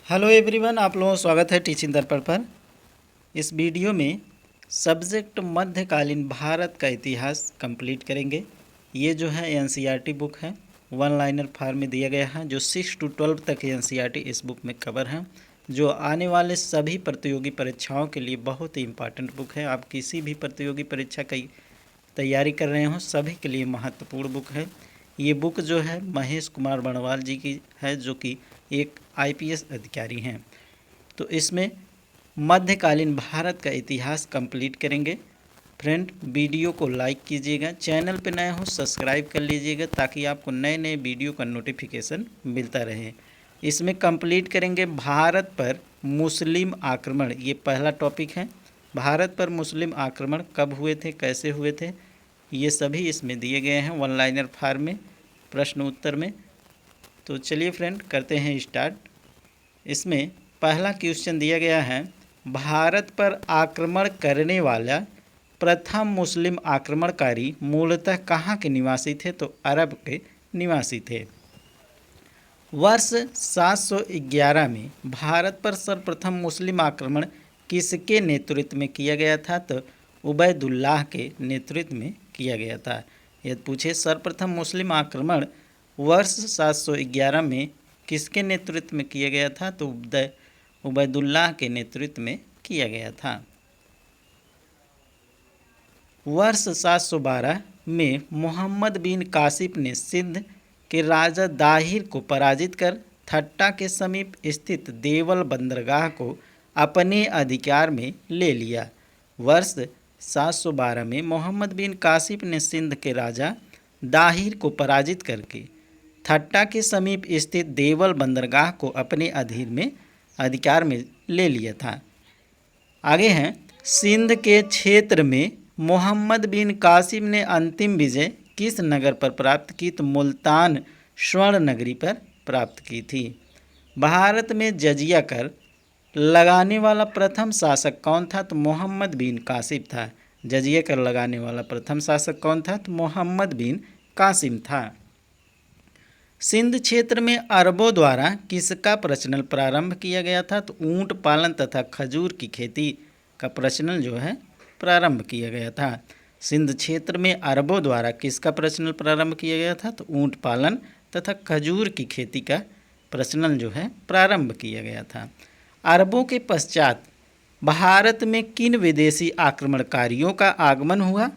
Hello everyone, आप लोगों का स्वागत है टीचिंग दर्पण पर। इस वीडियो में सब्जेक्ट मध्यकालीन भारत का इतिहास कंप्लीट करेंगे। ये जो है एनसीईआरटी बुक है, वन लाइनर फॉर्म में दिया गया है, जो 6 to 12 तक एनसीईआरटी इस बुक में कवर है, जो आने वाले सभी प्रतियोगी परीक्षाओं के लिए बहुत ही इम्पॉर्टेंट बुक है। आप किसी भी प्रतियोगी परीक्षा की तैयारी कर रहे हो, सभी के लिए महत्वपूर्ण बुक है। ये बुक जो है महेश कुमार बर्णवाल जी की है, जो कि एक आईपीएस अधिकारी हैं। तो इसमें मध्यकालीन भारत का इतिहास कंप्लीट करेंगे। फ्रेंड, वीडियो को लाइक कीजिएगा, चैनल पर नए हो सब्सक्राइब कर लीजिएगा, ताकि आपको नए नए वीडियो का नोटिफिकेशन मिलता रहे। इसमें कंप्लीट करेंगे भारत पर मुस्लिम आक्रमण, ये पहला टॉपिक है। भारत पर मुस्लिम आक्रमण कब हुए थे, कैसे हुए थे, ये सभी इसमें दिए गए हैं वन लाइनर फॉर्म में, प्रश्न उत्तर में। तो चलिए फ्रेंड, करते हैं स्टार्ट। इसमें पहला क्वेश्चन दिया गया है, भारत पर आक्रमण करने वाला प्रथम मुस्लिम आक्रमणकारी मूलतः कहाँ के निवासी थे? तो अरब के निवासी थे। वर्ष 711 में भारत पर सर्वप्रथम मुस्लिम आक्रमण किसके नेतृत्व में किया गया था? तो उबैदुल्लाह के नेतृत्व में किया गया था। यदि पूछे सर्वप्रथम मुस्लिम आक्रमण वर्ष 711 में किसके नेतृत्व में किया गया था? तो उबैदुल्लाह के नेतृत्व में किया गया था। वर्ष 712 में मोहम्मद बिन कासिफ ने सिंध के राजा दाहिर को पराजित कर थट्टा के समीप स्थित देवल बंदरगाह को अपने अधिकार में ले लिया। वर्ष 712 में मोहम्मद बिन कासिफ ने सिंध के राजा दाहिर को पराजित करके थट्टा के समीप स्थित देवल बंदरगाह को अपने अधिकार में ले लिया था। आगे हैं, सिंध के क्षेत्र में मोहम्मद बिन कासिम ने अंतिम विजय किस नगर पर प्राप्त की? तो मुल्तान स्वर्ण नगरी पर प्राप्त की थी। भारत में जजिया कर लगाने वाला प्रथम शासक कौन था? तो मोहम्मद बिन कासिम था। जजिया कर लगाने वाला प्रथम शासक कौन था? तो मोहम्मद बिन कासिम था। सिंध क्षेत्र में अरबों द्वारा किसका प्रचलन प्रारंभ किया गया था? तो ऊंट पालन तथा खजूर की खेती का प्रचलन जो है प्रारंभ किया गया था। सिंध क्षेत्र में अरबों द्वारा किसका प्रचलन प्रारंभ किया गया था? तो ऊंट पालन तथा खजूर की खेती का प्रचलन जो है प्रारंभ किया गया था। अरबों के पश्चात भारत में किन विदेशी आक्रमणकारियों का आगमन हुआ?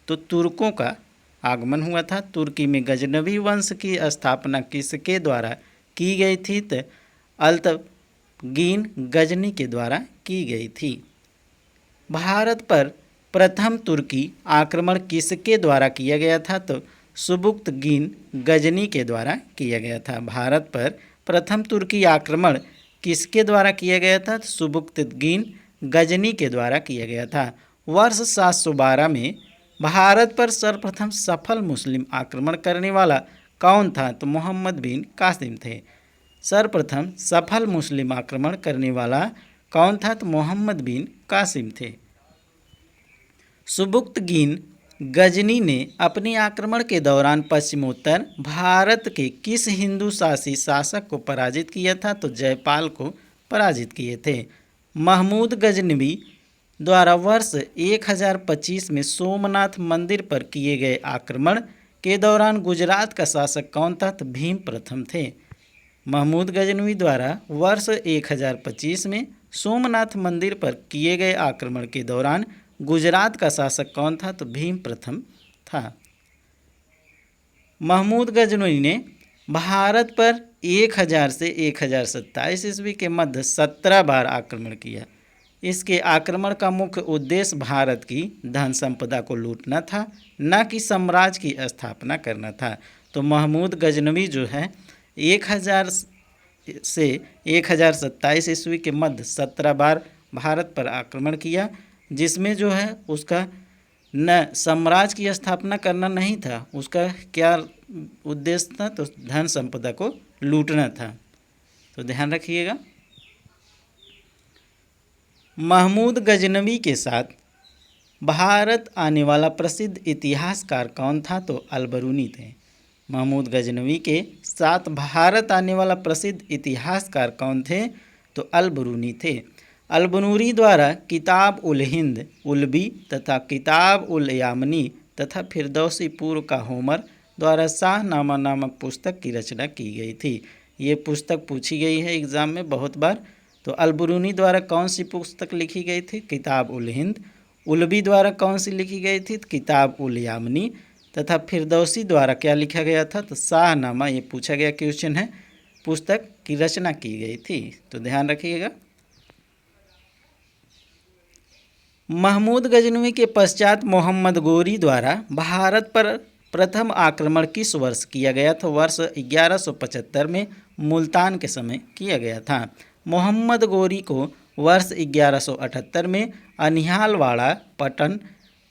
तो तुर्कों का आगमन हुआ था। तुर्की में गजनवी वंश की स्थापना किसके द्वारा की गई थी? तो अल्तगिन गजनी के द्वारा की गई थी। भारत पर प्रथम तुर्की आक्रमण किसके द्वारा किया गया था? तो सुबुक्तगिन गजनी के द्वारा किया गया था। भारत पर प्रथम तुर्की आक्रमण किसके द्वारा किया गया था? तो सुबुक्तगिन गजनी के द्वारा किया गया था। वर्ष 712 में भारत पर सर्वप्रथम सफल मुस्लिम आक्रमण करने वाला कौन था? तो मोहम्मद बिन कासिम थे। सर्वप्रथम सफल मुस्लिम आक्रमण करने वाला कौन था? तो मोहम्मद बिन कासिम थे। सुबुक्तगिन गजनी ने अपने आक्रमण के दौरान पश्चिमोत्तर भारत के किस हिंदू शासी शासक को पराजित किया था? तो जयपाल को पराजित किए थे। महमूद गजनवी द्वारा वर्ष 1025 में सोमनाथ मंदिर पर किए गए आक्रमण के दौरान गुजरात का शासक कौन था? तो भीम प्रथम थे। महमूद गजनवी द्वारा वर्ष 1025 में सोमनाथ मंदिर पर किए गए आक्रमण के दौरान गुजरात का शासक कौन था? तो भीम प्रथम था। महमूद गजनवी ने भारत पर 1000 से 1027 ईस्वी के मध्य 17 बार आक्रमण किया। इसके आक्रमण का मुख्य उद्देश्य भारत की धन संपदा को लूटना था, न कि साम्राज्य की स्थापना करना था। तो महमूद गजनवी जो है 1000 से 1027 ईस्वी के मध्य 17 बार भारत पर आक्रमण किया, जिसमें जो है उसका न साम्राज्य की स्थापना करना नहीं था, उसका क्या उद्देश्य था? तो धन संपदा को लूटना था। तो ध्यान रखिएगा। महमूद गजनवी के साथ भारत आने वाला प्रसिद्ध इतिहासकार कौन था? तो अलबरूनी थे। महमूद गजनवी के साथ भारत आने वाला प्रसिद्ध इतिहासकार कौन थे? तो अल-बरूनी थे। अल-बरूनी द्वारा किताब उल हिंद उलबी तथा किताब उल यामनी तथा फिरदौसी पूर्व का होमर द्वारा शाहनामा नामक पुस्तक की रचना की गई थी। ये पुस्तक पूछी गई है एग्ज़ाम में बहुत बार। तो अल-बरूनी द्वारा कौन सी पुस्तक लिखी गई थी? किताब उल हिंद। उलबी द्वारा कौन सी लिखी गई थी? किताब उल यामनी। तथा फिरदौसी द्वारा क्या लिखा गया था? तो शाहनामा, ये पूछा गया क्वेश्चन है, पुस्तक की रचना की गई थी। तो ध्यान रखिएगा। महमूद गजनवी के पश्चात मोहम्मद गोरी द्वारा भारत पर प्रथम आक्रमण किस वर्ष किया गया? तो वर्ष 1175 में मुल्तान के समय किया गया था। मोहम्मद गोरी को वर्ष 1178 में अनिहालवाड़ा पटन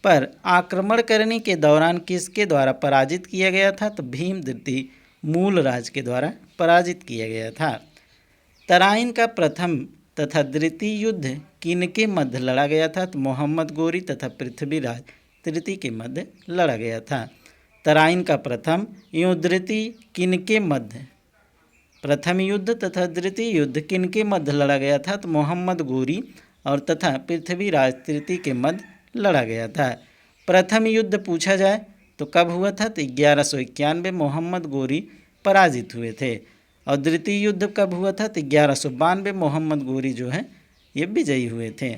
पर आक्रमण करने के दौरान किसके द्वारा पराजित किया गया था? तो भीम द्वितीय मूलराज के द्वारा पराजित किया गया था। तराइन का प्रथम तथा द्वितीय युद्ध किनके मध्य लड़ा गया था? तो मोहम्मद गोरी तथा पृथ्वीराज तृतीय के मध्य लड़ा गया था। तराइन का प्रथम एवं द्वितीय किनके मध्य, प्रथम युद्ध तथा द्वितीय युद्ध किनके मध्य लड़ा गया था? तो मोहम्मद गोरी और तथा पृथ्वीराज तृतीय के मध्य लड़ा गया था। प्रथम युद्ध पूछा जाए तो कब हुआ था? तो 1191 मोहम्मद गोरी पराजित हुए थे। और द्वितीय युद्ध कब हुआ था? तो 1192 मोहम्मद गोरी जो है ये विजयी हुए थे।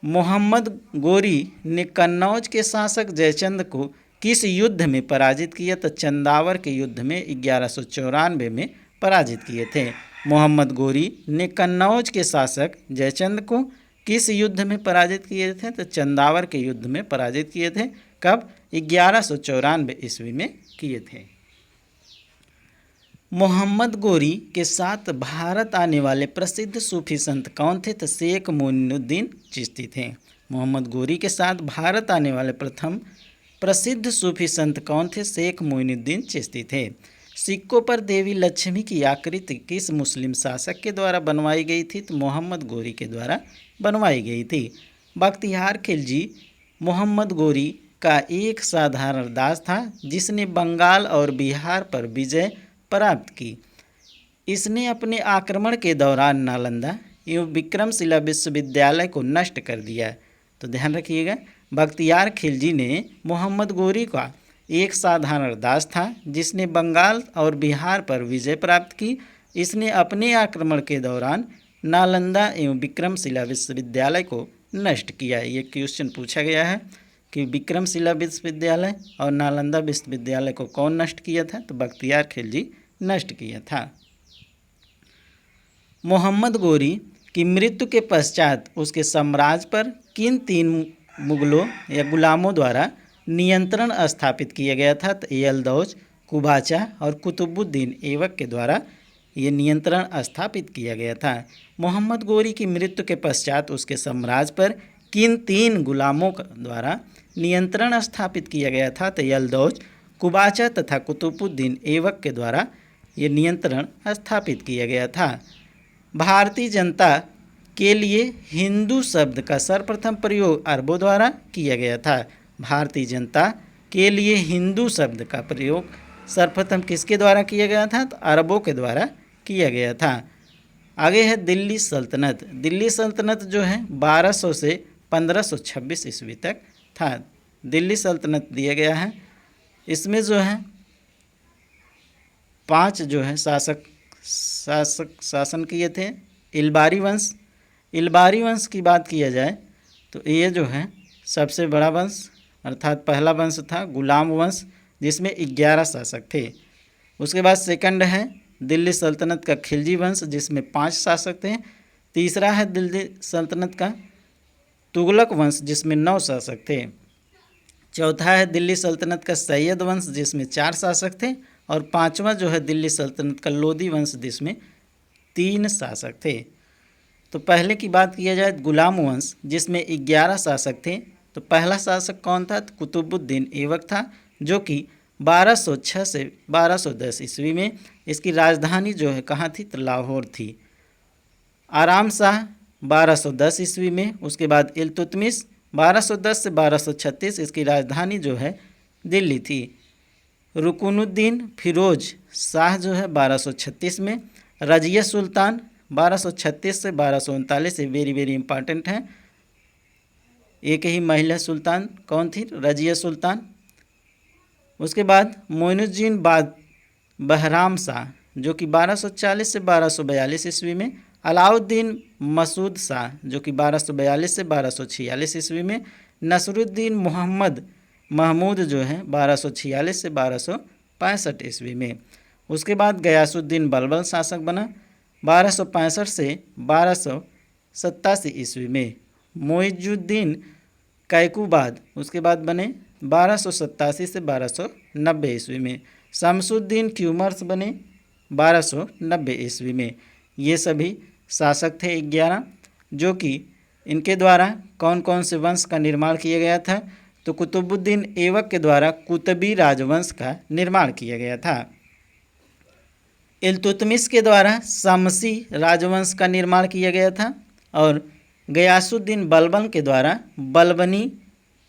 मोहम्मद गोरी ने कन्नौज के शासक जयचंद को किस युद्ध में पराजित किया? तो चंदावर के युद्ध में 1194 में पराजित किए थे। मोहम्मद गोरी ने कन्नौज के शासक जयचंद को किस युद्ध में पराजित किए थे? तो चंदावर के युद्ध में पराजित किए थे। कब? 1194 ईस्वी में किए थे। मोहम्मद गोरी के साथ भारत आने वाले प्रसिद्ध सूफी संत कौन थे? तो शेख मोइनुद्दीन चिश्ती थे। मोहम्मद गोरी के साथ भारत आने वाले प्रथम प्रसिद्ध सूफी संत कौन थे? शेख मोइनुद्दीन चिश्ती थे। सिक्कों पर देवी लक्ष्मी की आकृति किस मुस्लिम शासक के द्वारा बनवाई गई थी? तो मोहम्मद गोरी के द्वारा बनवाई गई थी। बख्तियार खिलजी मोहम्मद गोरी का एक साधारण दास था जिसने बंगाल और बिहार पर विजय प्राप्त की। इसने अपने आक्रमण के दौरान नालंदा एवं विक्रमशिला विश्वविद्यालय को नष्ट कर दिया। तो ध्यान रखिएगा, बख्तियार खिलजी ने मोहम्मद गोरी का एक साधारण दास था जिसने बंगाल और बिहार पर विजय प्राप्त की। इसने अपने आक्रमण के दौरान नालंदा एवं विक्रमशिला विश्वविद्यालय को नष्ट किया। ये क्वेश्चन पूछा गया है कि विक्रमशिला विश्वविद्यालय और नालंदा विश्वविद्यालय को कौन नष्ट किया था? तो बख्तियार खिलजी नष्ट किया था। मोहम्मद गोरी की मृत्यु के पश्चात उसके साम्राज्य पर किन तीन मुगलों या गुलामों द्वारा नियंत्रण स्थापित किया गया था? तो यलदौज, कुबाचा और कुतुबुद्दीन ऐबक के द्वारा ये नियंत्रण स्थापित किया गया था। मोहम्मद गोरी की मृत्यु के पश्चात उसके साम्राज्य पर किन तीन गुलामों द्वारा नियंत्रण स्थापित किया गया था? तो यलदौज, कुबाचा तथा कुतुबुद्दीन ऐबक के द्वारा ये नियंत्रण स्थापित किया गया था। भारतीय जनता के लिए हिंदू शब्द का सर्वप्रथम प्रयोग अरबों द्वारा किया गया था। भारतीय जनता के लिए हिंदू शब्द का प्रयोग सर्वप्रथम किसके द्वारा किया गया था? तो अरबों के द्वारा किया गया था। आगे है दिल्ली सल्तनत। दिल्ली सल्तनत जो है 1200 से 1526 ईस्वी तक था। दिल्ली सल्तनत दिया गया है। इसमें जो है 5 जो है शासन किए थे। इलबारी वंश, इलबारी वंश की बात किया जाए तो ये जो है सबसे बड़ा वंश अर्थात पहला वंश था गुलाम वंश जिसमें 11 शासक थे। उसके बाद सेकंड है दिल्ली सल्तनत का खिलजी वंश जिसमें 5 शासक थे। तीसरा है दिल्ली सल्तनत का तुगलक वंश जिसमें 9 शासक थे। चौथा है दिल्ली सल्तनत का सैयद वंश जिसमें 4 शासक थे। और पांचवा जो है दिल्ली सल्तनत का लोदी वंश जिसमें 3 शासक थे। तो पहले की बात किया जाए गुलाम वंश जिसमें 11 शासक थे। तो पहला शासक कौन था? तो कुतुबुद्दीन ऐबक था जो कि 1206 से 1210 ईस्वी में इसकी राजधानी जो है कहाँ थी? तो लाहौर थी। आराम शाह 1210 ईस्वी में, उसके बाद इल्तुतमिश 1210 से 1236 इसकी राजधानी जो है दिल्ली थी। रुकनुद्दीन फिरोज शाह जो है 1236 में, रजिया सुल्तान 1236 से 1239 वेरी वेरी इंपॉर्टेंट हैं। एक ही महिला सुल्तान कौन थी? रजिया सुल्तान। उसके बाद मोइनुद्दीन बहराम शाह जो कि 1240 से 1242 ईस्वी में, अलाउद्दीन मसूद शाह जो कि 1242 से 1246 ईस्वी में, नसरुद्दीन मोहम्मद महमूद जो है 1246 से 1265 ईस्वी में। उसके बाद गयासुद्दीन बलबल शासक बना 1265 से 1287 ईस्वी में। मोइजुद्दीन कैकुबाद उसके बाद बने 1287 से 1290 ईस्वी में। शमसुद्दीन क्यूमर्स बने 1290 ईस्वी में। ये सभी शासक थे 11, जो कि इनके द्वारा कौन कौन से वंश का निर्माण किया गया था? तो कुतुबुद्दीन ऐबक के द्वारा कुतबी राजवंश का निर्माण किया गया था। इल्तुतमिश के द्वारा शमसी राजवंश का निर्माण किया गया था और गयासुद्दीन बलबन के द्वारा बलबनी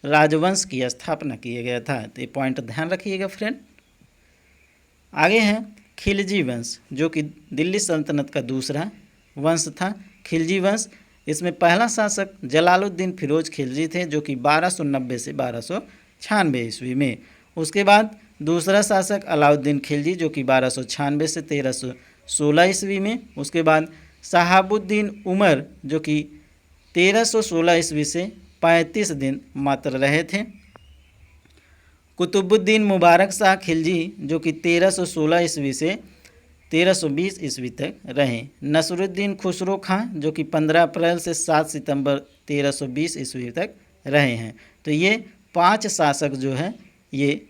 राजवंश की स्थापना किया गया था। तो ये पॉइंट ध्यान रखिएगा फ्रेंड। आगे है खिलजी वंश जो कि दिल्ली सल्तनत का दूसरा वंश था। खिलजी वंश, इसमें पहला शासक जलालुद्दीन फिरोज खिलजी थे जो कि 1290 से 1296 ईस्वी में। उसके बाद दूसरा शासक अलाउद्दीन खिलजी जो कि 1296 से 1316 ईस्वी में। उसके बाद शहाबुद्दीन उमर जो कि 1316 ईस्वी से 35 दिन मात्र रहे थे। कुतुबुद्दीन मुबारक शाह खिलजी जो कि 1316 ईस्वी से 1320 ईस्वी तक रहे। नसरुद्दीन खुसरो खां जो कि 15 अप्रैल से 7 सितंबर 1320 ईस्वी तक रहे हैं। तो ये 5 शासक जो है ये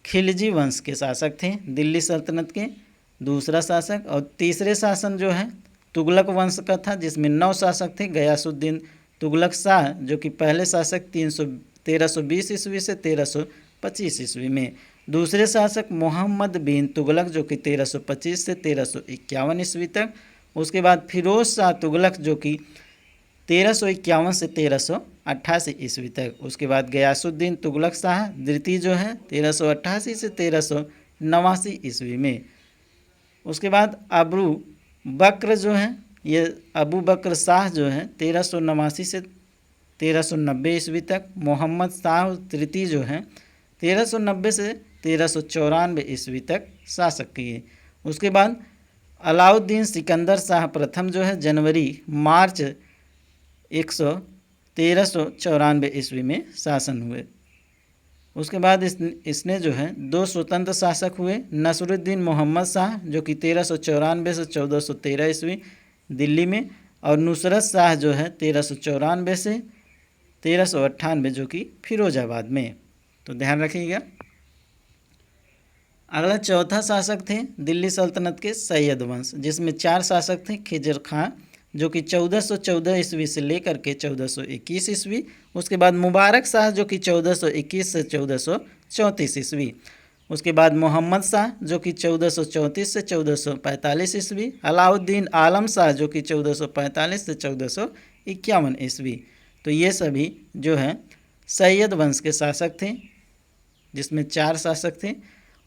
खिलजी वंश के शासक थे दिल्ली सल्तनत के। दूसरा शासक और तीसरे शासन जो है तुगलक वंश का था जिसमें 9 शासक थे। गयासुद्दीन तुगलक शाह जो कि पहले शासक 1320 ईस्वी से 1325 ईस्वी में। दूसरे शासक मोहम्मद बिन तुगलक जो कि 1325 से 1351 ईस्वी तक। उसके बाद फिरोज शाह तुगलक जो कि 1351 से 1388 ईस्वी तक। उसके बाद गयासुद्दीन तुगलक शाह द्वितीय जो है 1388 से 1389 ईस्वी में। उसके बाद अबू बकर जो है ये अबू बकर शाह जो है 1389 से 1390 ईस्वी तक। मोहम्मद शाह तृतीय जो है 1390 से 1394 ईस्वी तक शासक किए। उसके बाद अलाउद्दीन सिकंदर शाह प्रथम जो है जनवरी मार्च 1394 ईस्वी में शासन हुए। उसके बाद इसने जो है 2 स्वतंत्र शासक हुए। नसरुद्दीन मोहम्मद शाह जो कि 1394 से 1413 ईस्वी दिल्ली में, और नुसरत शाह जो है 1394 से 1398 जो कि फिरोजाबाद में। तो ध्यान रखिएगा। अगला चौथा शासक थे दिल्ली सल्तनत के सैयद वंश जिसमें 4 शासक थे। खिजर खां जो कि 1414 ईस्वी से लेकर के 1421 ईस्वी। उसके बाद मुबारक शाह जो कि 1421 से 1434 ईस्वी। उसके बाद मोहम्मद शाह जो कि 1434 से 1445 ईस्वी। अलाउद्दीन आलम शाह जो कि 1445 से 1451 ईस्वी। तो ये सभी जो है सैयद वंश के शासक थे जिसमें 4 शासक थे।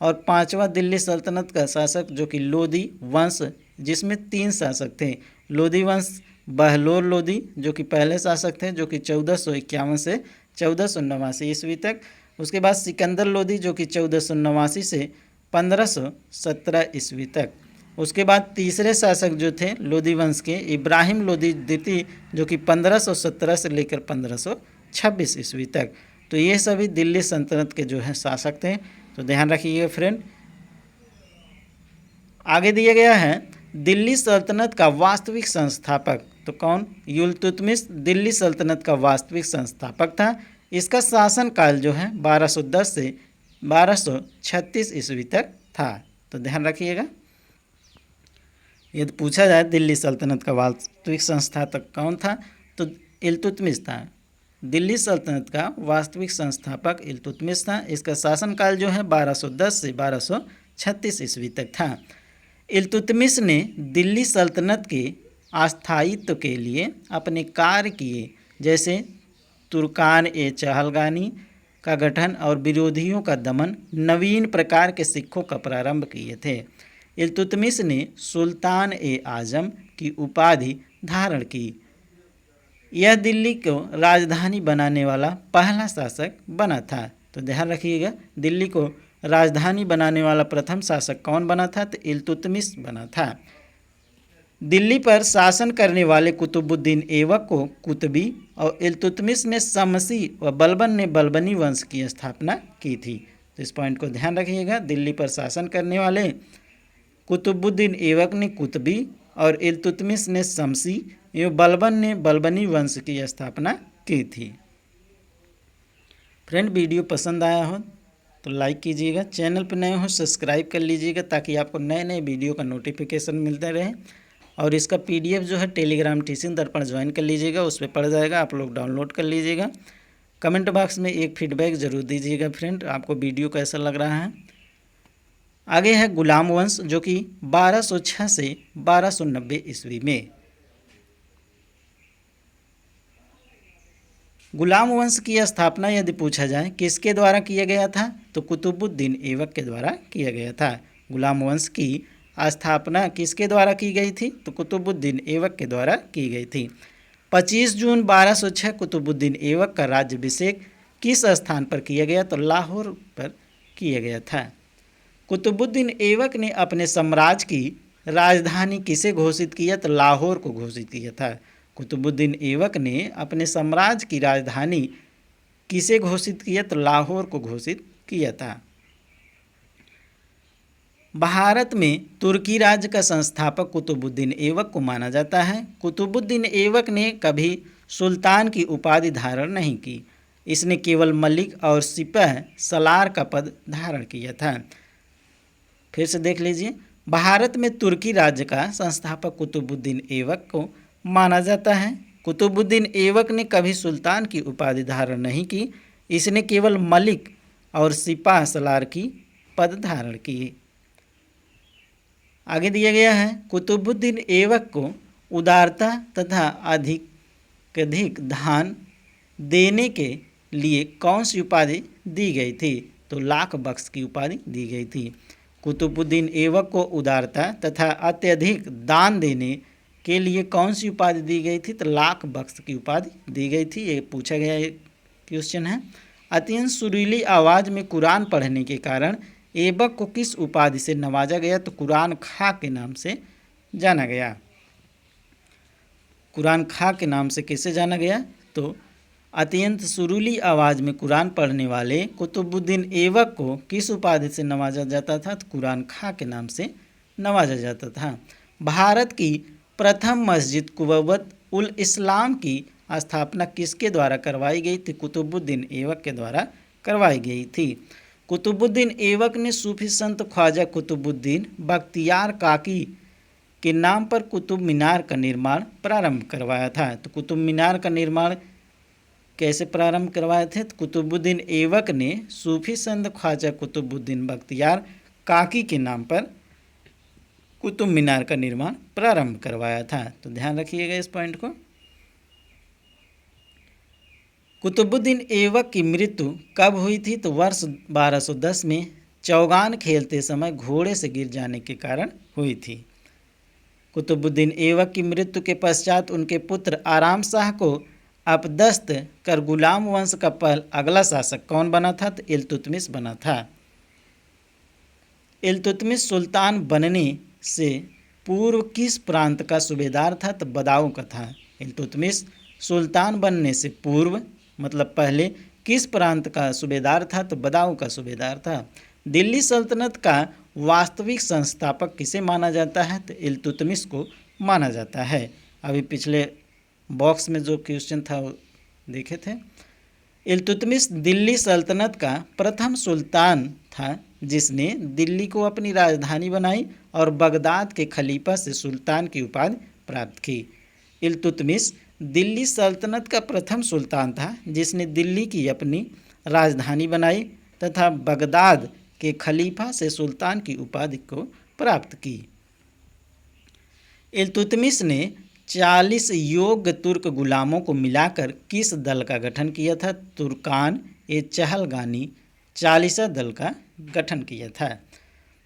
और 5वां दिल्ली सल्तनत का शासक जो कि लोदी वंश जिसमें 3 शासक थे। लोदी वंश बहलोल लोदी जो कि पहले शासक थे जो कि 1451 से 1489 ईस्वी तक। उसके बाद सिकंदर लोदी जो कि 1489 से 1517 ईस्वी तक। उसके बाद तीसरे शासक जो थे लोदी वंश के इब्राहिम लोदी द्वितीय जो कि 1517 से लेकर 1526 ईस्वी तक। तो ये सभी दिल्ली सल्तनत के जो है शासक थे। तो ध्यान रखिएगा फ्रेंड। आगे दिया गया है दिल्ली सल्तनत का वास्तविक संस्थापक। तो कौन? इल्तुतमिश दिल्ली सल्तनत का वास्तविक संस्थापक था। इसका शासन काल जो है 1210 से 1236 ईस्वी तक था। तो ध्यान रखिएगा। यदि पूछा जाए दिल्ली सल्तनत का वास्तविक संस्थापक कौन था तो इल्तुतमिश था। दिल्ली सल्तनत का वास्तविक संस्थापक इल्तुतमिश था। इसका शासनकाल जो है 1210 से 1236 ईस्वी तक था। इल्तुतमिश ने दिल्ली सल्तनत के अस्थायित्व के लिए अपने कार्य किए जैसे तुर्कान ए चहलगानी का गठन और विरोधियों का दमन, नवीन प्रकार के सिक्कों का प्रारंभ किए थे। इल्तुतमिश ने सुल्तान ए आजम की उपाधि धारण की। यह दिल्ली को राजधानी बनाने वाला पहला शासक बना था। तो ध्यान रखिएगा, दिल्ली को राजधानी बनाने वाला प्रथम शासक कौन बना था? तो इल्तुतमिश बना था। दिल्ली पर शासन करने वाले कुतुबुद्दीन ऐबक को कुतबी और इल्तुतमिश ने शमसी व बलबन ने बलबनी वंश की स्थापना की थी। तो इस पॉइंट को ध्यान रखिएगा, दिल्ली पर शासन करने वाले कुतुबुद्दीन ऐबक ने कुतबी और इल्तुतमिश ने शमसी एवं बलबन ने बलबनी वंश की स्थापना की थी। फ्रेंड, वीडियो पसंद आया हो तो लाइक कीजिएगा, चैनल पर नए हो सब्सक्राइब कर लीजिएगा ताकि आपको नए नए वीडियो का नोटिफिकेशन मिलते रहे। और इसका पीडीएफ जो है टेलीग्राम टीचिंग दर्पण ज्वाइन कर लीजिएगा, उस पर पड़ जाएगा, आप लोग डाउनलोड कर लीजिएगा। कमेंट बॉक्स में एक फीडबैक ज़रूर दीजिएगा फ्रेंड, आपको वीडियो कैसा लग रहा है। आगे है गुलाम वंश, जो कि 1206 से 1290 ईस्वी में। गुलाम वंश की स्थापना यदि पूछा जाए किसके द्वारा किया गया था? तो कुतुबुद्दीन ऐबक के द्वारा किया गया था। गुलाम वंश की स्थापना किसके द्वारा की गई थी? तो कुतुबुद्दीन ऐबक के द्वारा की गई थी। 25 जून 1206 कुतुबुद्दीन ऐबक का राज्याभिषेक किस स्थान पर किया गया? तो लाहौर पर किया गया था। कुतुबुद्दीन ऐबक ने अपने साम्राज्य की राजधानी किसे घोषित किया? तो लाहौर को घोषित किया था। कुतुबुद्दीन ऐबक ने अपने साम्राज्य की राजधानी किसे घोषित किया? तो लाहौर को घोषित किया था। भारत में तुर्की राज्य का संस्थापक कुतुबुद्दीन ऐबक को माना जाता है। कुतुबुद्दीन ऐबक ने कभी सुल्तान की उपाधि धारण नहीं की, इसने केवल मलिक और सिपह सलार का पद धारण किया था। फिर से देख लीजिए, भारत में तुर्की राज्य का संस्थापक कुतुबुद्दीन ऐबक को माना जाता है। कुतुबुद्दीन ऐबक ने कभी सुल्तान की उपाधि धारण नहीं की, इसने केवल मलिक और सिपाह सलार की पद धारण की। आगे दिया गया है, कुतुबुद्दीन ऐबक को उदारता तथा अधिक दान देने के लिए कौन सी उपाधि दी गई थी? तो लाख बख्श की उपाधि दी गई थी। कुतुबुद्दीन ऐबक को उदारता तथा अत्यधिक दान देने के लिए कौन सी उपाधि दी गई थी? तो लाख बख्श की उपाधि दी गई थी। ये पूछा गया एक क्वेश्चन है। अत्यंत सुरीली आवाज़ में कुरान पढ़ने के कारण ऐबक को किस उपाधि से नवाजा गया? तो कुरान खां के नाम से जाना गया। कुरान खां के नाम से किसे जाना गया? तो अत्यंत सुरीली आवाज़ में कुरान पढ़ने वाले कुतुबुद्दीन ऐबक को किस उपाधि से नवाजा जाता था? तो कुरान खां के नाम से नवाजा जाता था। भारत की प्रथम मस्जिद कुव्वत उल इस्लाम की स्थापना किसके द्वारा करवाई गई थी? कुतुबुद्दीन ऐबक के द्वारा करवाई गई थी। कुतुबुद्दीन ऐबक ने सूफी संत ख्वाजा कुतुबुद्दीन बख्तियार काकी के नाम पर कुतुब मीनार का निर्माण प्रारंभ करवाया था। तो कुतुब मीनार का निर्माण कैसे प्रारंभ करवाए थे? तो कुतुबुद्दीन ऐबक ने सूफी संत ख्वाजा कुतुबुद्दीन बख्तियार काकी के नाम पर कुतुब मीनार का निर्माण प्रारंभ करवाया था। तो ध्यान रखिएगा इस पॉइंट को। कुतुबुद्दीन ऐबक की मृत्यु कब हुई थी? तो वर्ष 1210 में चौगान खेलते समय घोड़े से गिर जाने के कारण हुई थी। कुतुबुद्दीन ऐबक की मृत्यु के पश्चात उनके पुत्र आराम शाह को अपदस्थ कर गुलाम वंश का अगला शासक कौन बना था? तो इल्तुतमिश बना था। इल्तुतमिश सुल्तान बनने से पूर्व किस प्रांत का सूबेदार था? तो बदाऊं का था। इल्तुतमिश सुल्तान बनने से पूर्व मतलब पहले किस प्रांत का सूबेदार था? तो बदाऊं का सूबेदार था। दिल्ली सल्तनत का वास्तविक संस्थापक किसे माना जाता है? तो इल्तुतमिश को माना जाता है। अभी पिछले बॉक्स में जो क्वेश्चन था वो देखे थे। इल्तुतमिश दिल्ली सल्तनत का प्रथम सुल्तान था जिसने दिल्ली को अपनी राजधानी बनाई और बगदाद के खलीफा से सुल्तान की उपाधि प्राप्त की। इल्तुतमिश दिल्ली सल्तनत का प्रथम सुल्तान था जिसने दिल्ली की अपनी राजधानी बनाई तथा बगदाद के खलीफा से सुल्तान की उपाधि को प्राप्त की। इल्तुतमिश ने 40 योग्य तुर्क गुलामों को मिलाकर किस दल का गठन किया था? तुर्कान ए चहलगानी 40 दल का गठन किया था।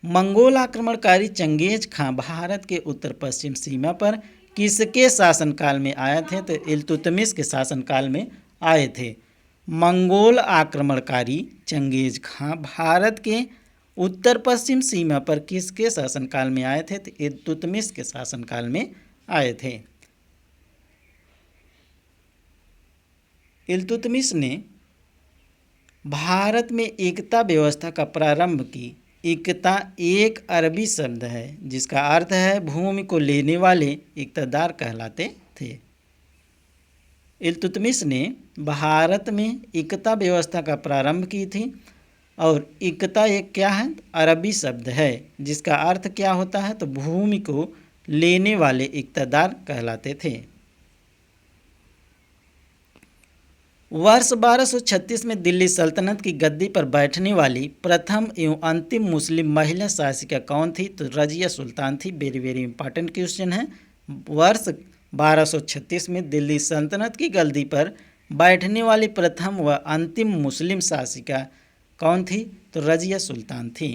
मंगोल आक्रमणकारी चंगेज खां भारत के उत्तर पश्चिम सीमा पर किसके शासनकाल में आए थे? तो इल्तुतमिश के शासनकाल में आए थे। मंगोल आक्रमणकारी चंगेज खां भारत के उत्तर पश्चिम सीमा पर किसके शासनकाल में आए थे? तो इल्तुतमिश के शासनकाल में आए थे। इल्तुतमिश ने भारत में एकता व्यवस्था का प्रारंभ की। एकता एक अरबी शब्द है जिसका अर्थ है भूमि को लेने वाले इक़्तिदार कहलाते थे। इल्तुतमिश ने भारत में एकता व्यवस्था का प्रारंभ की थी और एकता एक क्या है? अरबी शब्द है जिसका अर्थ क्या होता है? तो भूमि को लेने वाले इक़्तिदार कहलाते थे। वर्ष 1236 में दिल्ली सल्तनत की गद्दी पर बैठने वाली प्रथम एवं अंतिम मुस्लिम महिला शासिका कौन थी? तो रजिया सुल्तान थी। वेरी वेरी इंपॉर्टेंट क्वेश्चन है। वर्ष 1236 में दिल्ली सल्तनत की गद्दी पर बैठने वाली प्रथम व अंतिम मुस्लिम शासिका कौन थी? तो रजिया सुल्तान थी।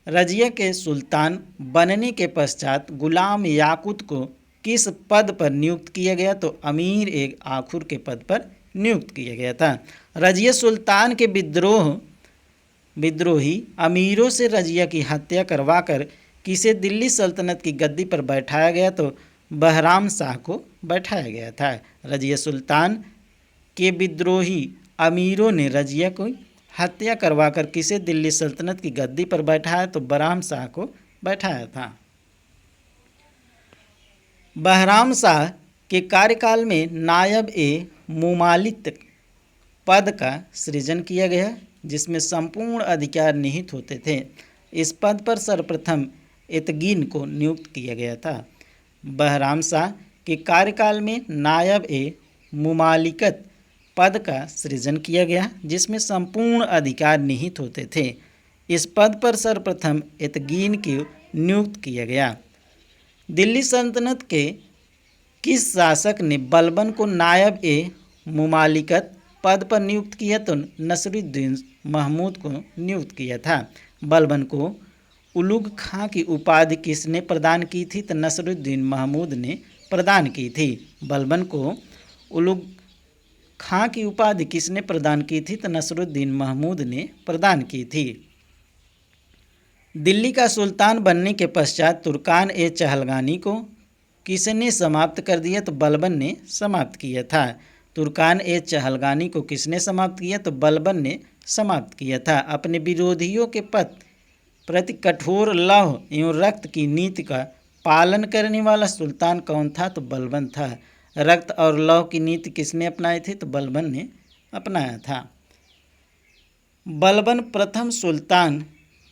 रजिया के सुल्तान बनने के पश्चात गुलाम याकूत को किस पद पर नियुक्त किया गया? तो अमीर एक आखुर के पद पर नियुक्त किया गया था। रजिया सुल्तान के विद्रोही अमीरों से रजिया की हत्या करवाकर किसे दिल्ली सल्तनत की गद्दी पर बैठाया गया? तो बहराम शाह को बैठाया गया था। रजिया सुल्तान के विद्रोही अमीरों ने रजिया को हत्या करवाकर किसे दिल्ली सल्तनत की गद्दी पर बैठाया? तो बहराम शाह को बैठाया था। बहराम शाह के कार्यकाल में नायब ए मुमालिक पद का सृजन किया गया जिसमें संपूर्ण अधिकार निहित होते थे। इस पद पर सर्वप्रथम एतगीन को नियुक्त किया गया था। बहराम शाह के कार्यकाल में नायब ए मुमालिकत पद का सृजन किया गया जिसमें संपूर्ण अधिकार निहित होते थे। इस पद पर सर्वप्रथम एतगीन को नियुक्त किया गया। दिल्ली सल्तनत के किस शासक ने बलबन को नायब ए मुमालिकत पद पर नियुक्त किया? तो नसरुद्दीन महमूद को नियुक्त किया था। बलबन को उलुग खां की उपाधि किसने प्रदान की थी? तो नसरुद्दीन महमूद ने प्रदान की थी। बलबन को उलुग खां की उपाधि किसने प्रदान की थी? तो नसरुद्दीन महमूद ने प्रदान की थी। दिल्ली का सुल्तान बनने के पश्चात तुर्कान ए चहलगानी को किसने समाप्त कर दिया? तो बलबन ने समाप्त किया था। तुर्कान ए चहलगानी को किसने समाप्त किया? तो बलबन ने समाप्त किया था। अपने विरोधियों के प्रति कठोर लौह एवं रक्त की नीति का पालन करने वाला सुल्तान कौन था? तो बलबन था। रक्त और लौह की नीति किसने अपनाई थी? तो बलबन ने अपनाया था। बलबन प्रथम सुल्तान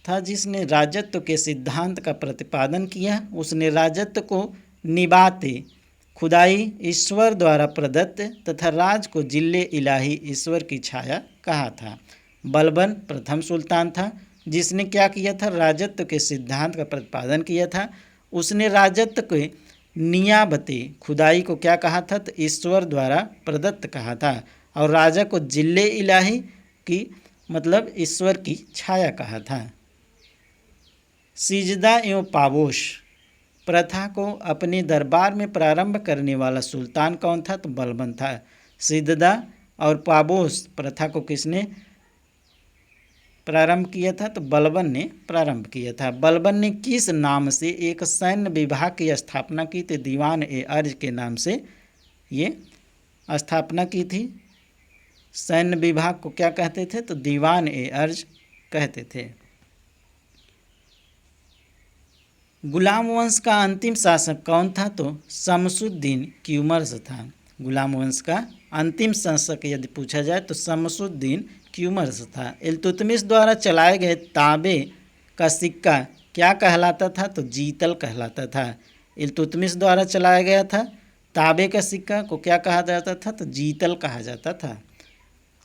था जिसने राजत्व के सिद्धांत का प्रतिपादन किया। उसने राजत्व को निबाते खुदाई ईश्वर द्वारा प्रदत्त तथा राज को जिल्ले इलाही ईश्वर की छाया कहा था। बलबन प्रथम सुल्तान था जिसने क्या किया था? राजत्व के सिद्धांत का प्रतिपादन किया था। उसने राजत्व के नियाबते खुदाई को क्या कहा था? तो ईश्वर द्वारा प्रदत्त कहा था। और राजा को जिल्ले इलाही की मतलब ईश्वर की छाया कहा था। सिजदा एवं पाबोश प्रथा को अपने दरबार में प्रारंभ करने वाला सुल्तान कौन था? तो बलबन था। सिजदा और पाबोश प्रथा को किसने प्रारंभ किया था? तो बलबन ने प्रारंभ किया था। बलबन ने किस नाम से एक सैन्य विभाग की स्थापना की? तो दीवान ए अर्ज के नाम से ये स्थापना की थी। सैन्य विभाग को क्या कहते थे? तो दीवान ए अर्ज कहते थे। गुलाम वंश का अंतिम शासक कौन था? तो शमसुद्दीन क्यूमर्स था। गुलाम वंश का अंतिम शासक यदि पूछा जाए तो शमसुद्दीन क्यूमर्स था। इल्तुतमिश द्वारा चलाए गए तांबे का सिक्का क्या कहलाता था? तो जीतल कहलाता था। इल्तुतमिश द्वारा चलाया गया था तांबे का सिक्का को क्या कहा जाता था? तो जीतल कहा जाता था।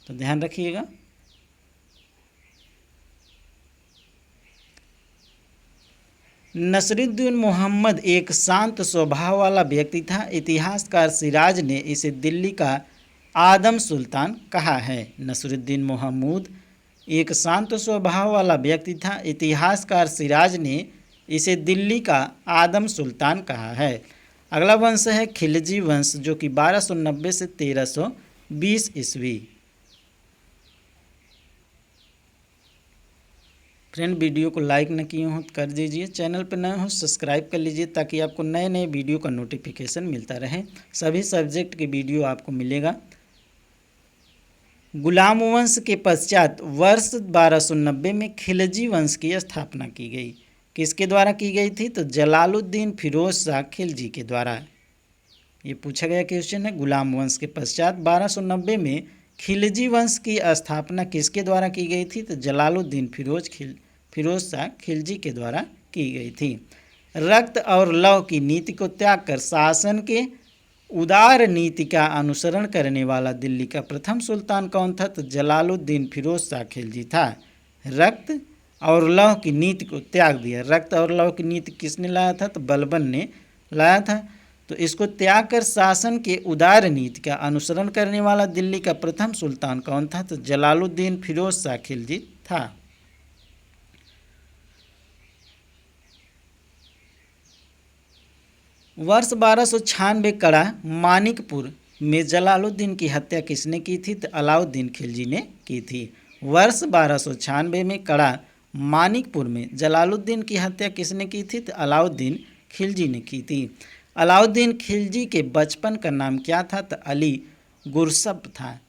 तो ध्यान रखिएगा। नसरुद्दीन मोहम्मद एक शांत स्वभाव वाला व्यक्ति था। इतिहासकार सिराज ने इसे दिल्ली का आदम सुल्तान कहा है। नसरुद्दीन मोहम्मद एक शांत स्वभाव वाला व्यक्ति था। इतिहासकार सिराज ने इसे दिल्ली का आदम सुल्तान कहा है। अगला वंश है खिलजी वंश, जो कि 1290 से 1320 ईस्वी। फ्रेंड, वीडियो को लाइक न किए हो तो कर दीजिए, चैनल पर नए हो सब्सक्राइब कर लीजिए ताकि आपको नए नए वीडियो का नोटिफिकेशन मिलता रहे। सभी सब्जेक्ट की वीडियो आपको मिलेगा। गुलाम वंश के पश्चात वर्ष 1290 में खिलजी वंश की स्थापना की गई। किसके द्वारा की गई थी? तो जलालुद्दीन फिरोज शाह खिलजी के द्वारा। ये पूछा गया क्वेश्चन है। गुलाम वंश के पश्चात 1290 में खिलजी वंश की स्थापना किसके द्वारा की गई थी? तो जलालुद्दीन फिरोज शाह खिलजी के द्वारा की गई थी। रक्त और लव की नीति को त्याग कर शासन के उदार नीति का अनुसरण करने वाला दिल्ली का प्रथम सुल्तान कौन था? तो जलालुद्दीन फिरोज शाह खिलजी था। रक्त और लव की नीति को त्याग दिया। रक्त और लव की नीति किसने लाया था? तो बलबन ने लाया था। तो इसको त्याग कर शासन के उदार नीति का अनुसरण करने वाला दिल्ली का प्रथम सुल्तान कौन था? तो जलालुद्दीन फिरोज शाह खिलजी था। वर्ष 1296 कड़ा मानिकपुर में जलालुद्दीन की हत्या किसने की थी? तो अलाउद्दीन खिलजी ने की थी। वर्ष 1296 में कड़ा मानिकपुर में जलालुद्दीन की हत्या किसने की थी? तो अलाउद्दीन खिलजी ने की थी। अलाउद्दीन खिलजी के बचपन का नाम क्या था? तो अली गुरसप था।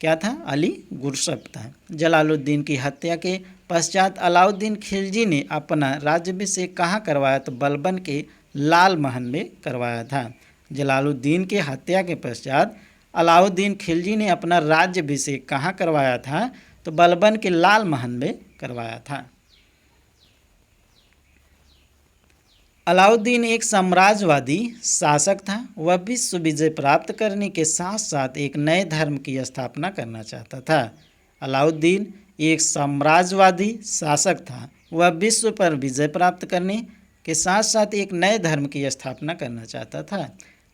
क्या था? अली गुरसप था। जलालुद्दीन की हत्या के पश्चात अलाउद्दीन खिलजी ने अपना राज्याभिषेक कहाँ करवाया? तो बलबन के लाल महल में करवाया था। जलालुद्दीन के हत्या के पश्चात अलाउद्दीन खिलजी ने अपना राज्याभिषेक कहाँ करवाया था? तो बलबन के लाल महल में करवाया था। अलाउद्दीन एक साम्राज्यवादी शासक था। वह विश्व विजय प्राप्त करने के साथ साथ एक नए धर्म की स्थापना करना चाहता था। अलाउद्दीन एक साम्राज्यवादी शासक था। वह विश्व पर विजय प्राप्त करने के साथ साथ एक नए धर्म की स्थापना करना चाहता था।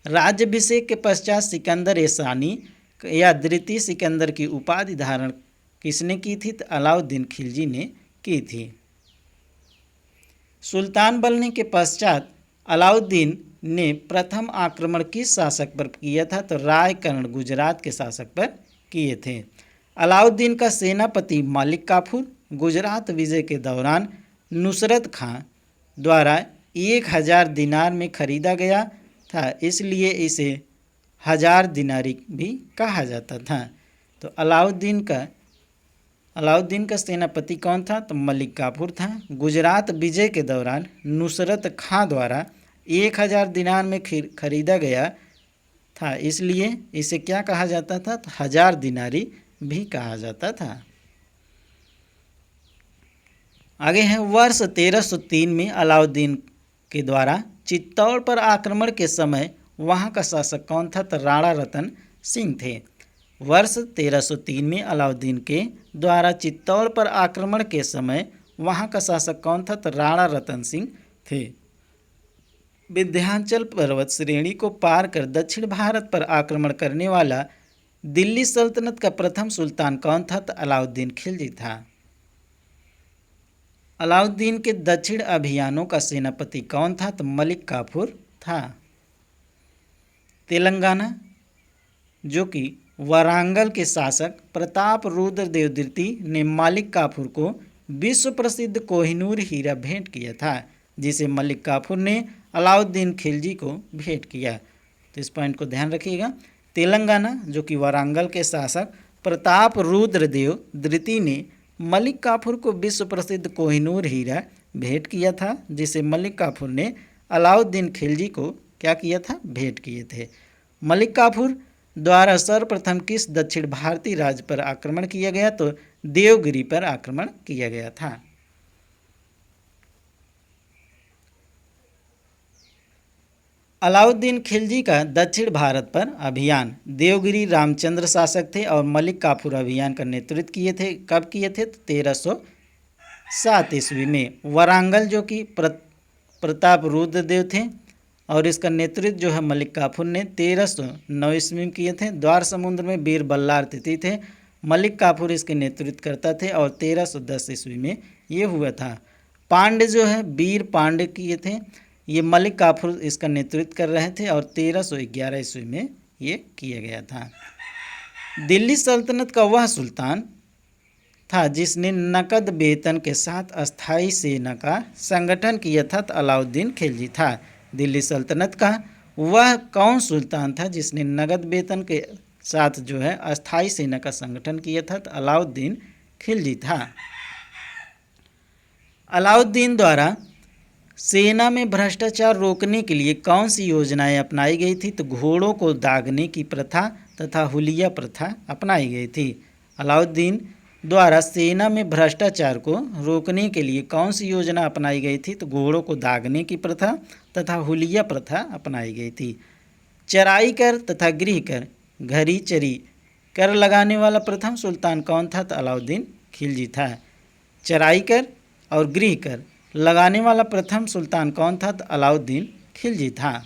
राज्याभिषेक के पश्चात सिकंदर ए सानी या द्वितीय सिकंदर की उपाधि धारण किसने की थी? तो अलाउद्दीन खिलजी ने की थी। सुल्तान बनने के पश्चात अलाउद्दीन ने प्रथम आक्रमण किस शासक पर किया था? तो रायकर्ण गुजरात के शासक पर किए थे। अलाउद्दीन का सेनापति मलिक काफूर गुजरात विजय के दौरान नुसरत खां द्वारा 1000 दिनार में खरीदा गया था, इसलिए इसे 1000 दिनारी भी कहा जाता था। तो अलाउद्दीन का सेनापति कौन था? तो मलिक काफूर था। गुजरात विजय के दौरान नुसरत खां द्वारा 1000 दिनार में खरीदा गया था, इसलिए इसे क्या कहा जाता था? तो 1000 दिनारी भी कहा जाता था। आगे है वर्ष 1303 में अलाउद्दीन के द्वारा चित्तौड़ पर आक्रमण के समय वहां का शासक कौन था? तो राणा रतन सिंह थे। वर्ष 1303 में अलाउद्दीन के द्वारा चित्तौड़ पर आक्रमण के समय वहां का शासक कौन था? तो राणा रतन सिंह थे। विंध्याचल पर्वत श्रेणी को पार कर दक्षिण भारत पर आक्रमण करने वाला दिल्ली सल्तनत का प्रथम सुल्तान कौन था? तो अलाउद्दीन खिलजी था। अलाउद्दीन के दक्षिण अभियानों का सेनापति कौन था? तो मलिक काफूर था। तेलंगाना, जो कि वारंगल के शासक प्रताप रुद्र देव द्वितीय ने मलिक काफूर को विश्व प्रसिद्ध कोहिनूर हीरा भेंट किया था, जिसे मलिक काफूर ने अलाउद्दीन खिलजी को भेंट किया। तो इस पॉइंट को ध्यान रखिएगा। तेलंगाना, जो कि वारंगल के शासक प्रताप रुद्र देव द्वितीय ने मलिक काफूर को विश्व प्रसिद्ध कोहिनूर हीरा भेंट किया था, जिसे मलिक काफूर ने अलाउद्दीन खिलजी को क्या किया था? भेंट किए थे। मलिक काफूर द्वारा सर्वप्रथम किस दक्षिण भारतीय राज्य पर आक्रमण किया गया? तो देवगिरी पर आक्रमण किया गया था। अलाउद्दीन खिलजी का दक्षिण भारत पर अभियान, देवगिरी रामचंद्र शासक थे और मलिक काफूर अभियान का नेतृत्व किए थे। कब किए थे? तो 1307 ईस्वी में। वारंगल, जो कि प्रताप रुद्रदेव थे और इसका नेतृत्व जो है मलिक काफूर ने 1309 ईस्वी में किए थे। द्वार समुद्र में वीर बल्लार तिथि थे, मलिक काफूर इसके नेतृत्व करता थे और 1310 ईस्वी में ये हुआ था। पांड्य जो है वीर पांड्य किए थे, ये मलिक काफूर इसका नेतृत्व कर रहे थे और 1311 ईस्वी में ये किया गया था। दिल्ली सल्तनत का वह सुल्तान था जिसने नकद वेतन के साथ अस्थाई सेना का संगठन किया था, तो अलाउद्दीन खिलजी था। दिल्ली सल्तनत का वह कौन सुल्तान था जिसने नगद वेतन के साथ जो है अस्थाई सेना का संगठन किया था, तो अलाउद्दीन खिलजी था। अलाउद्दीन द्वारा सेना में भ्रष्टाचार रोकने के लिए कौन सी योजनाएं अपनाई गई थी, तो घोड़ों को दागने की प्रथा तथा हुलिया प्रथा अपनाई गई थी। अलाउद्दीन द्वारा सेना में भ्रष्टाचार को रोकने के लिए कौन सी योजना अपनाई गई थी, तो घोड़ों को दागने की प्रथा तथा हुलिया प्रथा अपनाई गई थी। चराई कर तथा गृह कर, घरी चरी कर लगाने वाला प्रथम सुल्तान कौन था, तो अलाउद्दीन खिलजी था। चराई कर और गृह कर लगाने वाला प्रथम सुल्तान कौन था, तो अलाउद्दीन खिलजी था।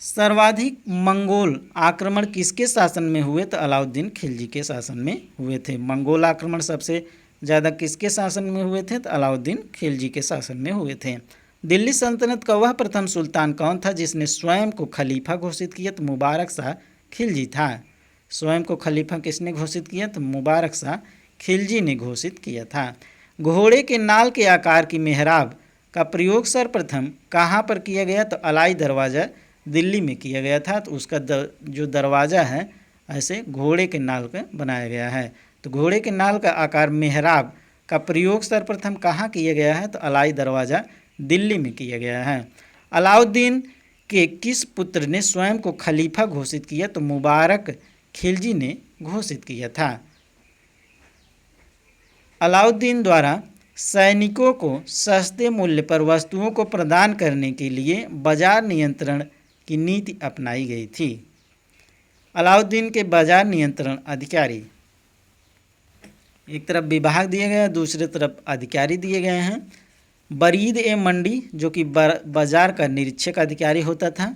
सर्वाधिक मंगोल आक्रमण किसके शासन में हुए, तो अलाउद्दीन खिलजी के शासन में हुए थे। मंगोल आक्रमण सबसे ज़्यादा किसके शासन में हुए थे, तो अलाउद्दीन खिलजी के शासन में हुए थे। दिल्ली सल्तनत का वह प्रथम सुल्तान कौन था जिसने स्वयं को खलीफा घोषित किया, तो मुबारक शाह खिलजी था। स्वयं को खलीफा किसने घोषित किया, तो मुबारक शाह खिलजी ने घोषित किया था। घोड़े के नाल के आकार की मेहराब का प्रयोग सर्वप्रथम कहाँ पर किया गया, तो अलाई दरवाज़ा दिल्ली में किया गया था। तो उसका जो दरवाज़ा है ऐसे घोड़े के नाल का बनाया गया है। तो घोड़े के नाल का आकार मेहराब का प्रयोग सर्वप्रथम कहाँ किया गया है, तो अलाई दरवाज़ा दिल्ली में किया गया है। अलाउद्दीन के किस पुत्र ने स्वयं को खलीफा घोषित किया, तो मुबारक खिलजी ने घोषित किया था। अलाउद्दीन द्वारा सैनिकों को सस्ते मूल्य पर वस्तुओं को प्रदान करने के लिए बाजार नियंत्रण की नीति अपनाई गई थी। अलाउद्दीन के बाजार नियंत्रण अधिकारी, एक तरफ विभाग दिए गए हैं, दूसरी तरफ अधिकारी दिए गए हैं। बरीद ए मंडी जो कि बाजार का निरीक्षक अधिकारी होता था।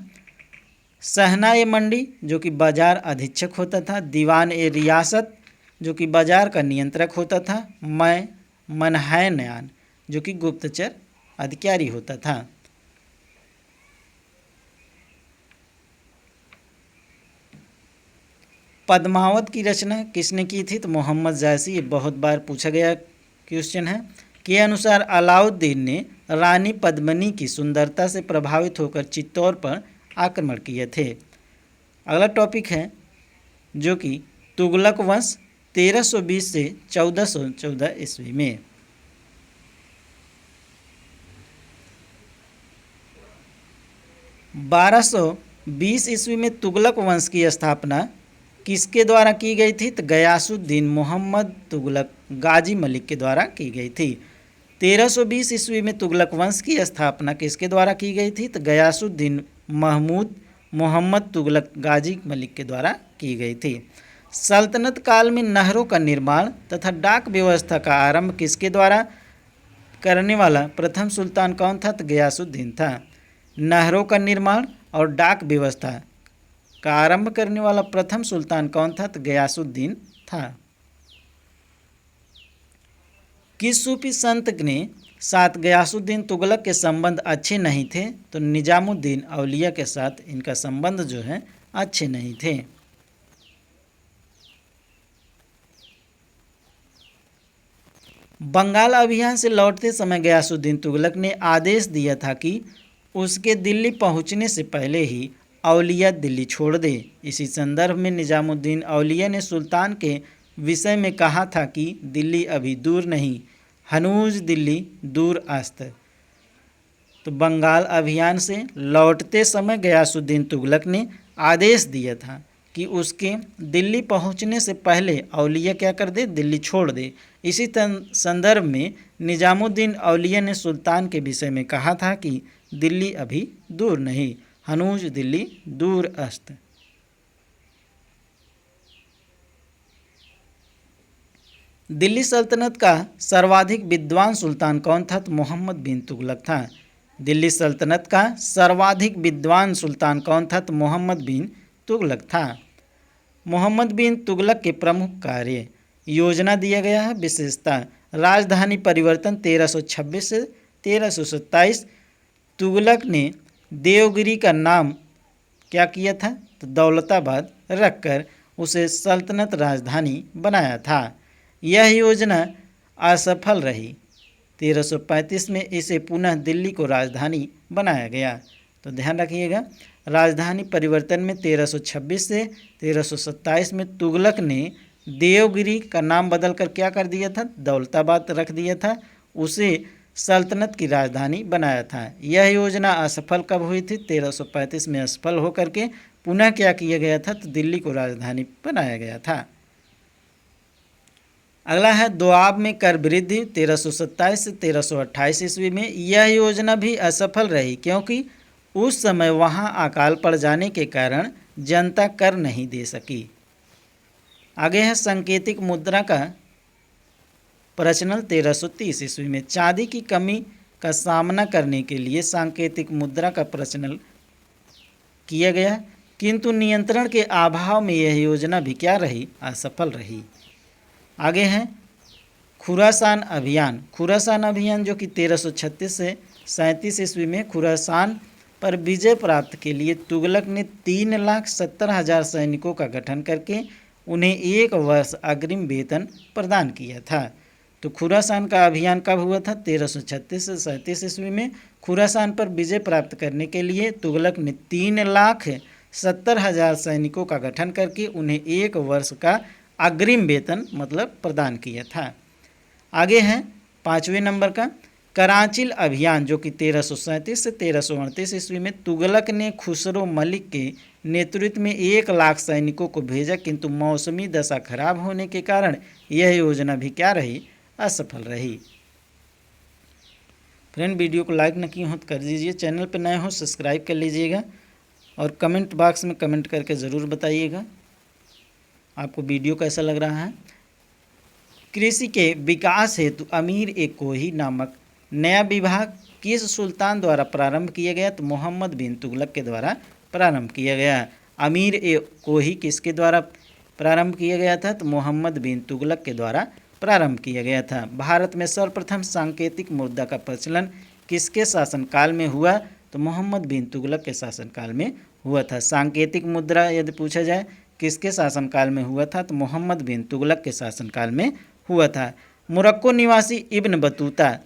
सहना ए मंडी जो कि बाजार अधीक्षक होता था। दीवान ए रियासत जो कि बाजार का नियंत्रक होता था। मनहैयान जो कि गुप्तचर अधिकारी होता था। पद्मावत की रचना किसने की थी, तो मोहम्मद जायसी। ये बहुत बार पूछा गया क्वेश्चन है। के अनुसार अलाउद्दीन ने रानी पद्मिनी की सुंदरता से प्रभावित होकर चित्तौड़ पर आक्रमण किए थे। अगला टॉपिक है जो कि तुगलक वंश 1320 से 1414 ईस्वी में। 1220 ईस्वी में तुगलक वंश की स्थापना किसके द्वारा की गई थी, तो गयासुद्दीन मोहम्मद तुगलक गाजी मलिक के द्वारा की गई थी। 1320 ईस्वी में तुगलक वंश की स्थापना किसके द्वारा की गई थी, तो गयासुद्दीन महमूद मोहम्मद तुगलक गाजी मलिक के द्वारा की गई थी। सल्तनत काल में नहरों का निर्माण तथा डाक व्यवस्था का आरंभ किसके द्वारा करने वाला प्रथम सुल्तान कौन था, तो गयासुद्दीन था। नहरों का निर्माण और डाक व्यवस्था का आरंभ करने वाला प्रथम सुल्तान कौन था, तो गयासुद्दीन था। किस सूफी संत ने साथ गयासुद्दीन तुगलक के संबंध अच्छे नहीं थे, तो निजामुद्दीन औलिया के साथ इनका संबंध जो है अच्छे नहीं थे। बंगाल अभियान से लौटते समय गयासुद्दीन तुगलक ने आदेश दिया था कि उसके दिल्ली पहुंचने से पहले ही औलिया दिल्ली छोड़ दे। इसी संदर्भ में निजामुद्दीन औलिया ने सुल्तान के विषय में कहा था कि दिल्ली अभी दूर नहीं, हनूज दिल्ली दूर अस्त। तो बंगाल अभियान से लौटते समय गयासुद्दीन तुगलक ने आदेश दिया था कि उसके दिल्ली पहुंचने से पहले औलिया क्या कर दे, दिल्ली छोड़ दे। इसी संदर्भ में निजामुद्दीन औलिया ने सुल्तान के विषय में कहा था कि दिल्ली अभी दूर नहीं, हनूज दिल्ली दूर अस्त। दिल्ली सल्तनत का सर्वाधिक विद्वान सुल्तान कौन था, तो मोहम्मद बिन तुगलक था। दिल्ली सल्तनत का सर्वाधिक विद्वान सुल्तान कौन था, तो मोहम्मद बिन तुगलक था। मोहम्मद बिन तुगलक के प्रमुख कार्य, योजना दिया गया है। विशेषता, राजधानी परिवर्तन 1326 से 1327। तुगलक ने देवगिरी का नाम क्या किया था, तो दौलताबाद रखकर उसे सल्तनत राजधानी बनाया था। यह योजना असफल रही। 1335 में इसे पुनः दिल्ली को राजधानी बनाया गया। तो ध्यान रखिएगा, राजधानी परिवर्तन में 1326 से 1327 में तुगलक ने देवगिरी का नाम बदलकर क्या कर दिया था, दौलताबाद रख दिया था, उसे सल्तनत की राजधानी बनाया था। यह योजना असफल कब हुई थी, 1335 में असफल होकर के पुनः क्या किया गया था, तो दिल्ली को राजधानी बनाया गया था। अगला है दोआब में कर वृद्धि 1327 से 1328 ईस्वी में। यह योजना भी असफल रही क्योंकि उस समय वहां अकाल पड़ जाने के कारण जनता कर नहीं दे सकी। आगे है सांकेतिक मुद्रा का प्रचलन 1330 ईस्वी में। चांदी की कमी का सामना करने के लिए सांकेतिक मुद्रा का प्रचलन किया गया, किंतु नियंत्रण के अभाव में यह योजना भी क्या रही, असफल रही। आगे है खुरासान अभियान। खुरासान अभियान जो कि 1336 से 37 ईस्वी में खुरासान पर विजय प्राप्त के लिए तुगलक ने 3,70,000 सैनिकों का गठन करके उन्हें 1 वर्ष अग्रिम वेतन प्रदान किया था। तो खुरासान का अभियान कब हुआ था, 1336 से 37 ईस्वी में। खुरासान पर विजय प्राप्त करने के लिए तुगलक ने 3,70,000 सैनिकों का गठन करके उन्हें 1 वर्ष का अग्रिम वेतन मतलब प्रदान किया था। आगे हैं 5वें नंबर का कराचिल अभियान जो कि 1337 से 1338 ईस्वी में। तुगलक ने खुसरो मलिक के नेतृत्व में 1,00,000 सैनिकों को भेजा, किंतु मौसमी दशा खराब होने के कारण यह योजना भी क्या रही, असफल रही। फ्रेंड, वीडियो को लाइक न किए हो तो कर दीजिए, चैनल पर नए हो सब्सक्राइब कर लीजिएगा और कमेंट बॉक्स में कमेंट करके ज़रूर बताइएगा आपको वीडियो कैसा लग रहा है। कृषि के विकास हेतु अमीर ए कोही नामक नया विभाग किस सुल्तान द्वारा प्रारंभ किया गया, तो मोहम्मद बिन तुगलक के द्वारा प्रारंभ किया गया। अमीर ए कोही किसके द्वारा प्रारंभ किया गया था, तो मोहम्मद बिन तुगलक के द्वारा प्रारंभ किया गया था। भारत में सर्वप्रथम सांकेतिक मुद्रा का प्रचलन किसके शासनकाल में हुआ, तो मोहम्मद बिन तुगलक के शासनकाल में हुआ था। सांकेतिक मुद्रा यदि पूछा जाए किसके शासनकाल में हुआ था, तो मोहम्मद बिन तुगलक के शासनकाल में हुआ था। मोरक्को निवासी इब्न बतूता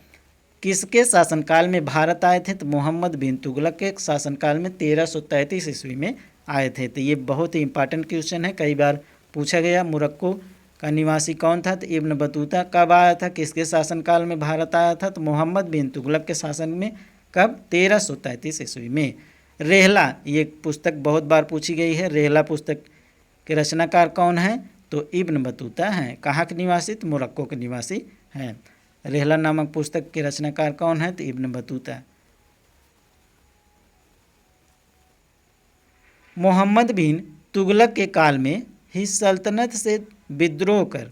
किसके शासनकाल में भारत आए थे, तो मोहम्मद बिन तुगलक के शासनकाल में 1333 ईस्वी में आए थे। तो ये बहुत ही इंपॉर्टेंट क्वेश्चन है, कई बार पूछा गया। मोरक्को का निवासी कौन था, तो इब्न बतूता। कब आया था, किसके शासनकाल में भारत आया था, तो मोहम्मद बिन तुगलक के शासन में। कब, 1333 ईस्वी में। रेहला, ये पुस्तक बहुत बार पूछी गई है। रेहला पुस्तक के रचनाकार कौन है, तो इब्न बतूता हैं। कहाँ के निवासी, तो मोरक्को के निवासी हैं। रेहला नामक पुस्तक के रचनाकार कौन है, तो इब्न बतूता। मोहम्मद बिन तुगलक के काल में ही सल्तनत से विद्रोह कर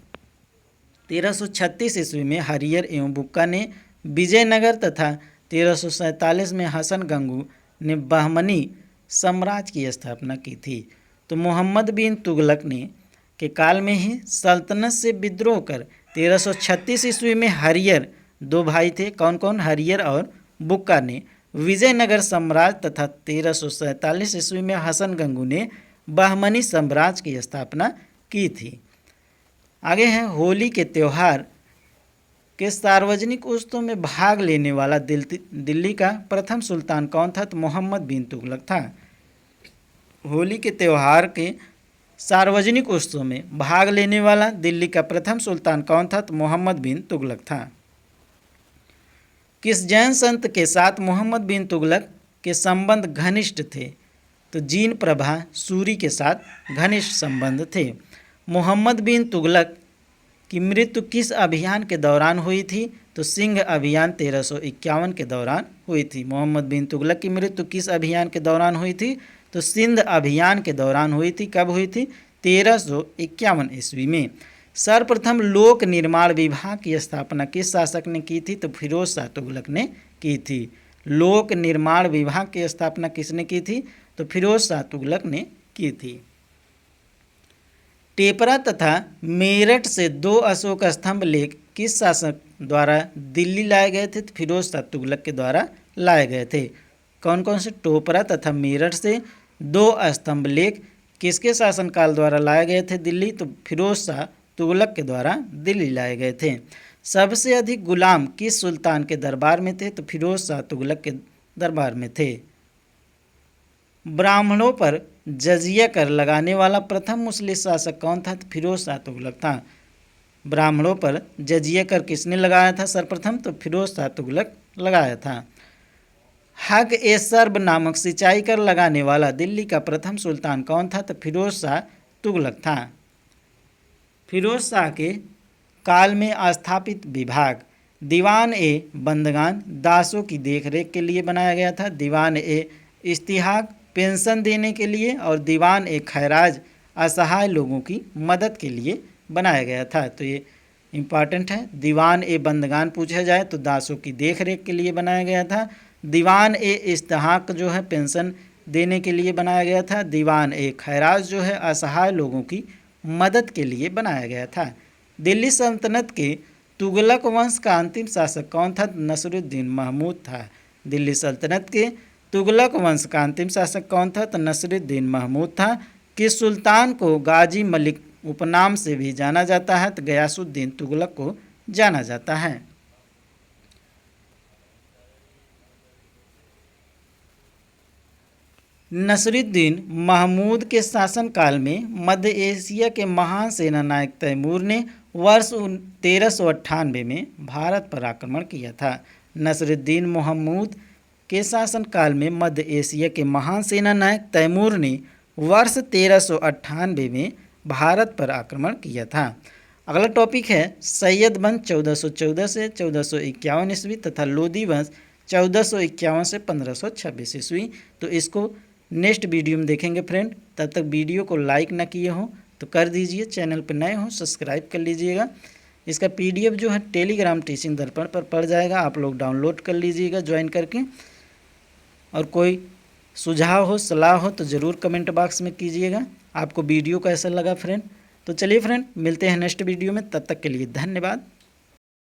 1336 ईस्वी में हरियर एवं बुक्का ने विजयनगर तथा 1347 में हसन गंगू ने बहमनी साम्राज्य की स्थापना की थी। तो मोहम्मद बिन तुगलक ने के काल में ही सल्तनत से विद्रोह कर 1336 ईस्वी में हरियर, 2 भाई थे, कौन कौन, हरियर और बुक्का ने विजयनगर साम्राज्य तथा 1347 ईस्वी में हसन गंगू ने बहमनी साम्राज्य की स्थापना की थी। आगे है होली के त्यौहार के सार्वजनिक उत्सव में भाग लेने वाला दिल्ली का प्रथम सुल्तान कौन था, तो मोहम्मद बिन तुगलक था। होली के त्यौहार के सार्वजनिक उत्सव में भाग लेने वाला दिल्ली का प्रथम सुल्तान कौन था, तो मोहम्मद बिन तुगलक था। किस जैन संत के साथ मोहम्मद बिन तुगलक के संबंध घनिष्ठ थे, तो जीन प्रभा सूरी के साथ घनिष्ठ संबंध थे। मोहम्मद बिन तुगलक की मृत्यु किस अभियान के दौरान हुई थी, तो सिंह अभियान 1351 के दौरान हुई थी। मोहम्मद बिन तुगलक की मृत्यु किस अभियान के दौरान हुई थी, तो सिंध अभियान के दौरान हुई थी। कब हुई थी, 1351 ईस्वी में। सर्वप्रथम लोक निर्माण विभाग की स्थापना किस शासक ने की थी, तो फिरोज शाह तुगलक ने की थी। लोक निर्माण विभाग की स्थापना किसने की थी, तो फिरोज शाह तुगलक ने की थी। टेपरा तथा मेरठ से 2 अशोक स्तंभ लेख किस शासक द्वारा दिल्ली लाए गए थे? तो फिरोज शाह तुगलक के द्वारा लाए गए थे। कौन कौन से? टोपरा तथा मेरठ से 2 स्तंभ लेख किसके शासनकाल द्वारा लाए गए थे दिल्ली? तो फिरोज शाह तुगलक के द्वारा दिल्ली लाए गए थे। सबसे अधिक गुलाम किस सुल्तान के दरबार में थे? तो फिरोज शाह तुगलक के दरबार में थे। ब्राह्मणों पर जजिया कर लगाने वाला प्रथम मुस्लिम शासक कौन था? तो फिरोज शाह तुगलक था। ब्राह्मणों पर जजिया कर किसने लगाया था सर्वप्रथम? तो फिरोज शाह तुगलक लगाया था। हक ए सर्ब नामक सिंचाई कर लगाने वाला दिल्ली का प्रथम सुल्तान कौन था? तो फिरोज शाह तुगलक था। फिरोज शाह के काल में स्थापित विभाग दीवान ए बंदगान दासों की देखरेख के लिए बनाया गया था। दीवान ए इस्तिहाक पेंशन देने के लिए और दीवान ए खैराज असहाय लोगों की मदद के लिए बनाया गया था। तो ये इम्पॉर्टेंट है। दीवान ए बंदगान पूछा जाए तो दासों की देखरेख के लिए बनाया गया था। दीवान ए इस्तिहाक जो है पेंशन देने के लिए बनाया गया था। दीवान ए खैराज जो है असहाय लोगों की मदद के लिए बनाया गया था। दिल्ली सल्तनत के तुगलक वंश का अंतिम शासक कौन था? नसरुद्दीन महमूद था। दिल्ली सल्तनत के तुगलक वंश का अंतिम शासक कौन था? तो नसरुद्दीन महमूद था। किस सुल्तान को गाजी मलिक उपनाम से भी जाना जाता है? तो गयासुद्दीन तुगलक को जाना जाता है। नसरुद्दीन महमूद के शासनकाल में मध्य एशिया के महान सेनानायक तैमूर ने वर्ष 1398 में भारत पर आक्रमण किया था। नसरुद्दीन महमूद के शासनकाल में मध्य एशिया के महान सेनानायक तैमूर ने वर्ष 1398 में भारत पर आक्रमण किया था। अगला टॉपिक है सैयद वंश 1414 से 1451 ईस्वी तथा लोदी वंश 1451 से 1526 ईस्वी। तो इसको नेक्स्ट वीडियो में देखेंगे फ्रेंड। तब तक वीडियो को लाइक ना किए हो तो कर दीजिए, चैनल पर नए हो सब्सक्राइब कर लीजिएगा। इसका पीडीएफ जो है टेलीग्राम टीचिंग दर्पण पर पड़ जाएगा, आप लोग डाउनलोड कर लीजिएगा ज्वाइन करके। और कोई सुझाव हो सलाह हो तो ज़रूर कमेंट बॉक्स में कीजिएगा। आपको वीडियो कैसा लगा फ्रेंड? तो चलिए फ्रेंड मिलते हैं नेक्स्ट वीडियो में, तब तक के लिए धन्यवाद।